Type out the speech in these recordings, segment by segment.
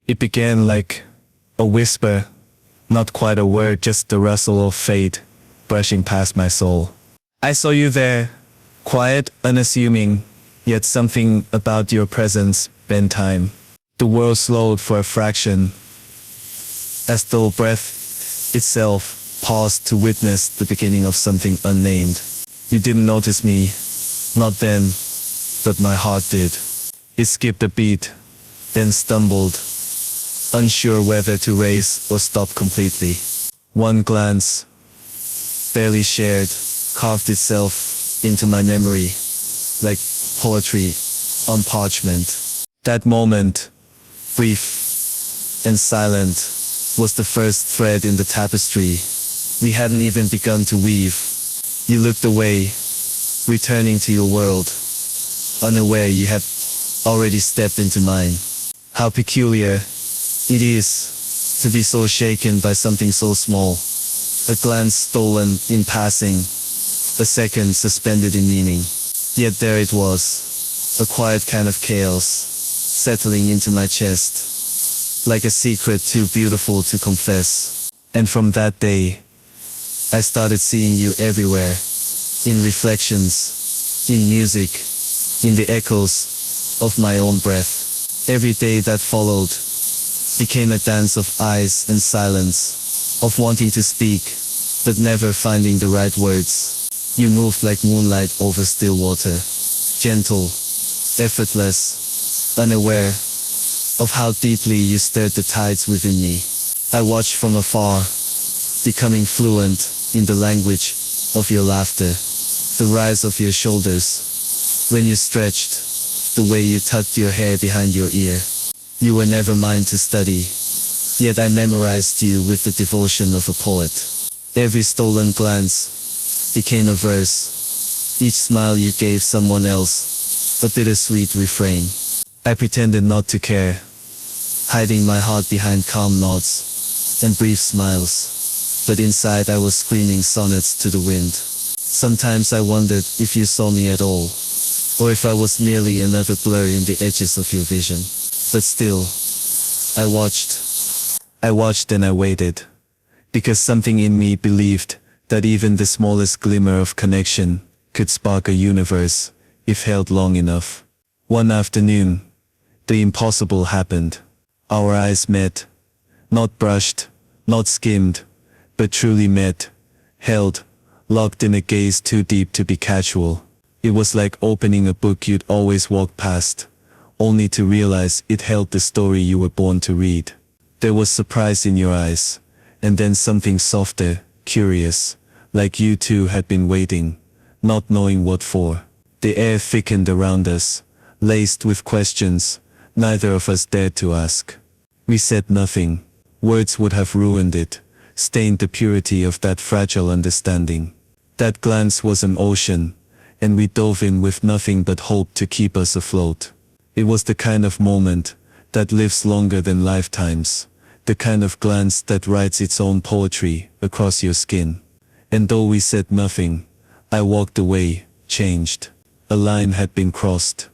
It began like a whisper, not quite a word, just the rustle of fate brushing past my soul. I saw you there, quiet, unassuming, yet something about your presence bent time. The world slowed for a fraction, as though breath itself paused to witness the beginning of something unnamed. You didn't notice me, not then, but my heart did. It skipped a beat, then stumbled, unsure whether to race or stop completely. One glance, barely shared, carved itself into my memory, like poetry on parchment. That moment, brief and silent, was the first thread in the tapestry we hadn't even begun to weave. You looked away, returning to your world, unaware you had already stepped into mine. How peculiar it is to be so shaken by something so small. A glance stolen in passing, a second suspended in meaning. Yet there it was, a quiet kind of chaos, settling into my chest, like a secret too beautiful to confess. And from that day, I started seeing you everywhere, in reflections, in music, in the echoes of my own breath. Every day that followed became a dance of eyes and silence, of wanting to speak, but never finding the right words. You moved like moonlight over still water, gentle, effortless, unaware of how deeply you stirred the tides within me. I watched from afar, becoming fluent in the language of your laughter, the rise of your shoulders, when you stretched, the way you tucked your hair behind your ear. You were never mine to study, yet I memorized you with the devotion of a poet. Every stolen glance became a verse, each smile you gave someone else, a bittersweet refrain. I pretended not to care, hiding my heart behind calm nods and brief smiles, but inside I was screaming sonnets to the wind. Sometimes I wondered if you saw me at all, or if I was merely another blur in the edges of your vision. But still, I watched and I waited, because something in me believed that even the smallest glimmer of connection could spark a universe, if held long enough. One afternoon, the impossible happened. Our eyes met, not brushed, not skimmed, but truly met, held, locked in a gaze too deep to be casual. It was like opening a book you'd always walk past, only to realize it held the story you were born to read. There was surprise in your eyes, and then something softer, curious, like you two had been waiting, not knowing what for. The air thickened around us, laced with questions neither of us dared to ask. We said nothing. Words would have ruined it, stained the purity of that fragile understanding. That glance was an ocean, and we dove in with nothing but hope to keep us afloat. It was the kind of moment that lives longer than lifetimes, the kind of glance that writes its own poetry across your skin. And though we said nothing, I walked away, changed. A line had been crossed.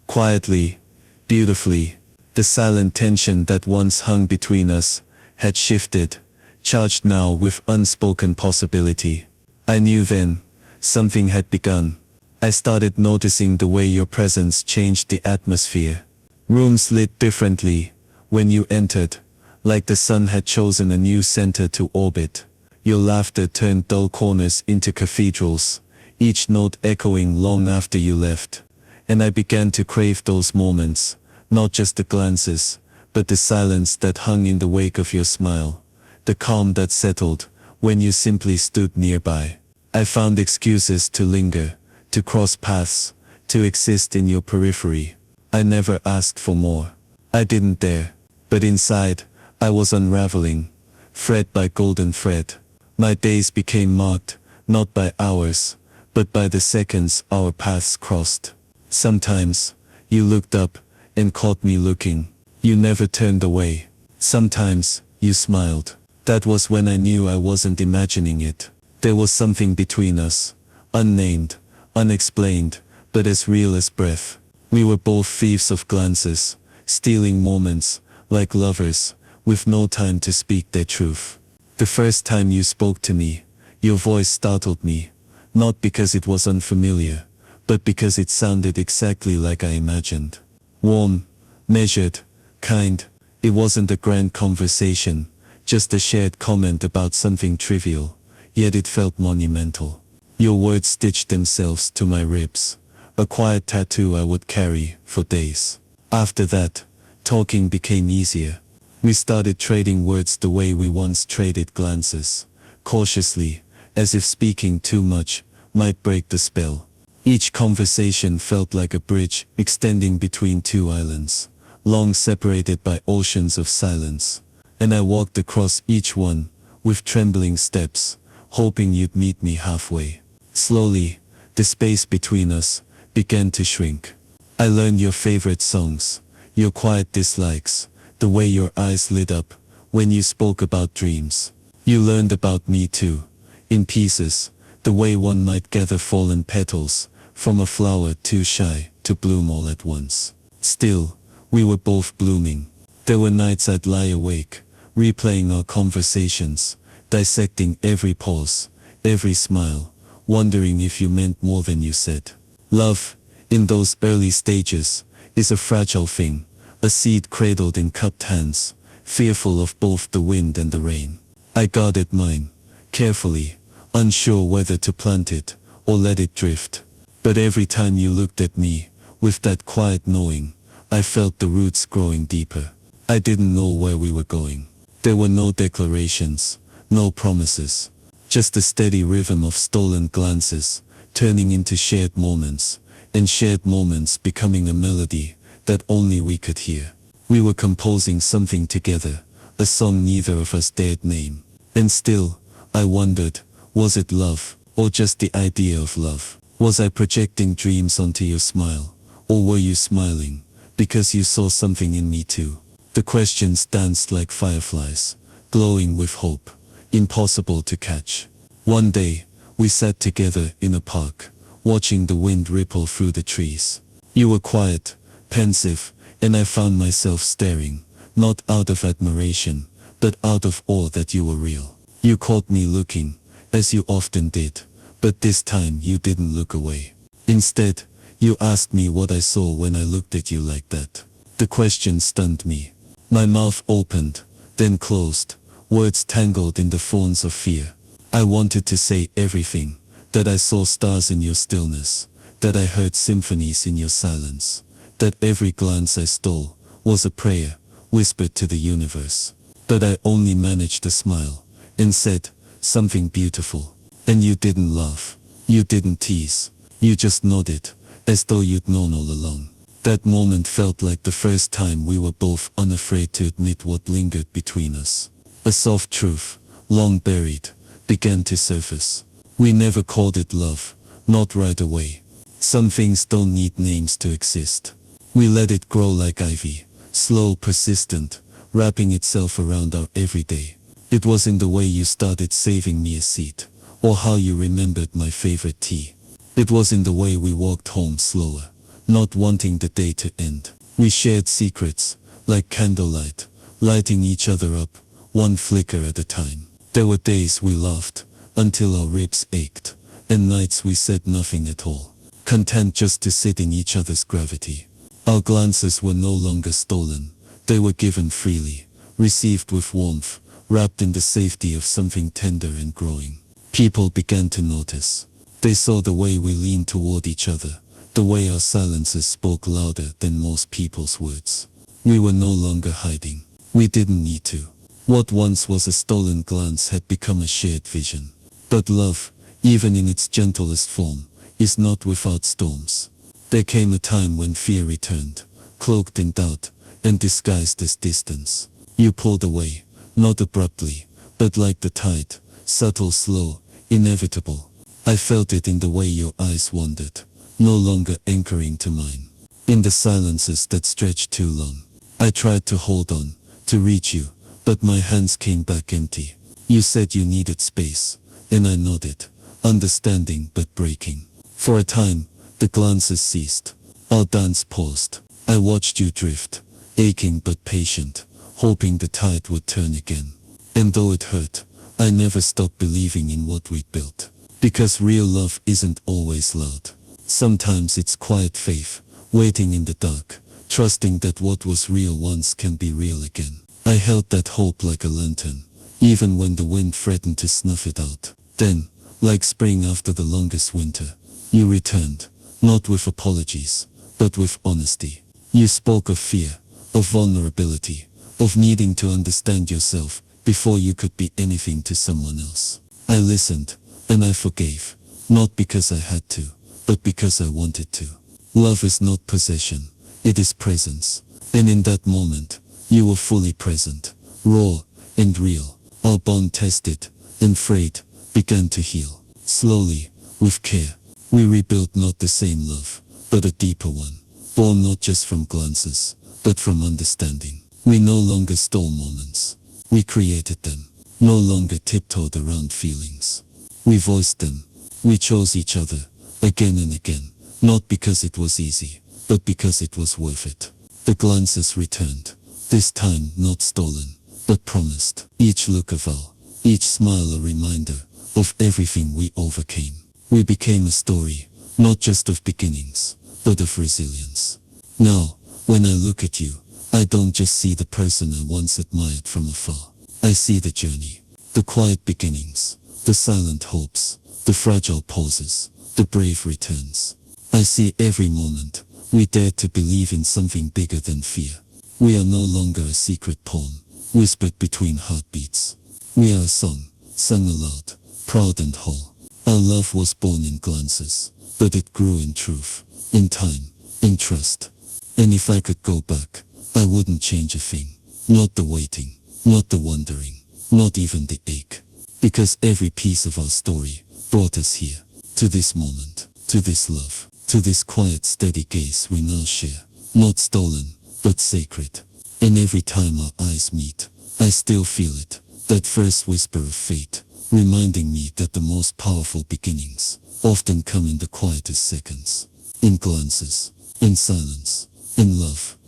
Quietly, beautifully, the silent tension that once hung between us had shifted, charged now with unspoken possibility. I knew then, something had begun. I started noticing the way your presence changed the atmosphere. Rooms lit differently when you entered, like the sun had chosen a new center to orbit. Your laughter turned dull corners into cathedrals, each note echoing long after you left. And I began to crave those moments, not just the glances, but the silence that hung in the wake of your smile, the calm that settled when you simply stood nearby. I found excuses to linger, to cross paths, to exist in your periphery. I never asked for more. I didn't dare. But inside, I was unraveling, thread by golden thread. My days became marked, not by hours, but by the seconds our paths crossed. Sometimes, you looked up, and caught me looking. You never turned away. Sometimes, you smiled. That was when I knew I wasn't imagining it. There was something between us, unnamed, unexplained, but as real as breath. We were both thieves of glances, stealing moments, like lovers, with no time to speak their truth. The first time you spoke to me, your voice startled me, not because it was unfamiliar, but because it sounded exactly like I imagined. Warm, measured, kind. It wasn't a grand conversation, just a shared comment about something trivial, yet it felt monumental. Your words stitched themselves to my ribs, a quiet tattoo I would carry for days. After that, talking became easier. We started trading words the way we once traded glances, cautiously, as if speaking too much might break the spell. Each conversation felt like a bridge extending between two islands, long separated by oceans of silence, and I walked across each one with trembling steps, hoping you'd meet me halfway. Slowly, the space between us began to shrink. I learned your favorite songs, your quiet dislikes, the way your eyes lit up when you spoke about dreams. You learned about me too, in pieces, the way one might gather fallen petals from a flower too shy to bloom all at once. Still, we were both blooming. There were nights I'd lie awake, replaying our conversations, dissecting every pause, every smile, wondering if you meant more than you said. Love, in those early stages, is a fragile thing, a seed cradled in cupped hands, fearful of both the wind and the rain. I guarded mine, carefully, unsure whether to plant it or let it drift. But every time you looked at me, with that quiet knowing, I felt the roots growing deeper. I didn't know where we were going. There were no declarations, no promises, just a steady rhythm of stolen glances, turning into shared moments, and shared moments becoming a melody that only we could hear. We were composing something together, a song neither of us dared name. And still, I wondered, was it love, or just the idea of love? Was I projecting dreams onto your smile, or were you smiling, because you saw something in me too? The questions danced like fireflies, glowing with hope, impossible to catch. One day, we sat together in a park, watching the wind ripple through the trees. You were quiet, pensive, and I found myself staring, not out of admiration, but out of awe that you were real. You caught me looking, as you often did, but this time you didn't look away. Instead, you asked me what I saw when I looked at you like that. The question stunned me. My mouth opened, then closed, words tangled in the thorns of fear. I wanted to say everything, that I saw stars in your stillness, that I heard symphonies in your silence, that every glance I stole was a prayer, whispered to the universe. But I only managed to smile, and said something beautiful. And you didn't laugh, you didn't tease, you just nodded, as though you'd known all along. That moment felt like the first time we were both unafraid to admit what lingered between us. A soft truth, long buried, began to surface. We never called it love, not right away. Some things don't need names to exist. We let it grow like ivy, slow, persistent, wrapping itself around our everyday. It was in the way you started saving me a seat, or how you remembered my favorite tea. It was in the way we walked home slower, not wanting the day to end. We shared secrets, like candlelight, lighting each other up, one flicker at a time. There were days we laughed, until our ribs ached, and nights we said nothing at all, content just to sit in each other's gravity. Our glances were no longer stolen, they were given freely, received with warmth, wrapped in the safety of something tender and growing. People began to notice. They saw the way we leaned toward each other, the way our silences spoke louder than most people's words. We were no longer hiding. We didn't need to. What once was a stolen glance had become a shared vision. But love, even in its gentlest form, is not without storms. There came a time when fear returned, cloaked in doubt, and disguised as distance. You pulled away, not abruptly, but like the tide, subtle, slow, inevitable. I felt it in the way your eyes wandered, no longer anchoring to mine. In the silences that stretched too long, I tried to hold on, to reach you, but my hands came back empty. You said you needed space, and I nodded, understanding but breaking. For a time, the glances ceased. Our dance paused. I watched you drift, aching but patient, hoping the tide would turn again. And though it hurt, I never stopped believing in what we'd built. Because real love isn't always loud. Sometimes it's quiet faith, waiting in the dark, trusting that what was real once can be real again. I held that hope like a lantern, even when the wind threatened to snuff it out. Then, like spring after the longest winter, you returned, not with apologies, but with honesty. You spoke of fear, of vulnerability, of needing to understand yourself before you could be anything to someone else. I listened, and I forgave, not because I had to, but because I wanted to. Love is not possession, it is presence. And in that moment, you were fully present, raw and real. Our bond tested and frayed began to heal. Slowly, with care, we rebuilt not the same love, but a deeper one, born not just from glances, but from understanding. We no longer stole moments. We created them, no longer tiptoed around feelings. We voiced them. We chose each other, again and again, not because it was easy, but because it was worth it. The glances returned, this time not stolen, but promised. Each look a vow, each smile a reminder of everything we overcame. We became a story, not just of beginnings, but of resilience. Now, when I look at you, I don't just see the person I once admired from afar. I see the journey, the quiet beginnings, the silent hopes, the fragile pauses, the brave returns. I see every moment we dared to believe in something bigger than fear. We are no longer a secret poem, whispered between heartbeats. We are a song, sung aloud, proud and whole. Our love was born in glances, but it grew in truth, in time, in trust. And if I could go back, I wouldn't change a thing. Not the waiting, not the wondering, not even the ache. Because every piece of our story brought us here, to this moment, to this love, to this quiet steady gaze we now share. Not stolen, but sacred. And every time our eyes meet, I still feel it, that first whisper of fate, reminding me that the most powerful beginnings often come in the quietest seconds. In glances, in silence, in love.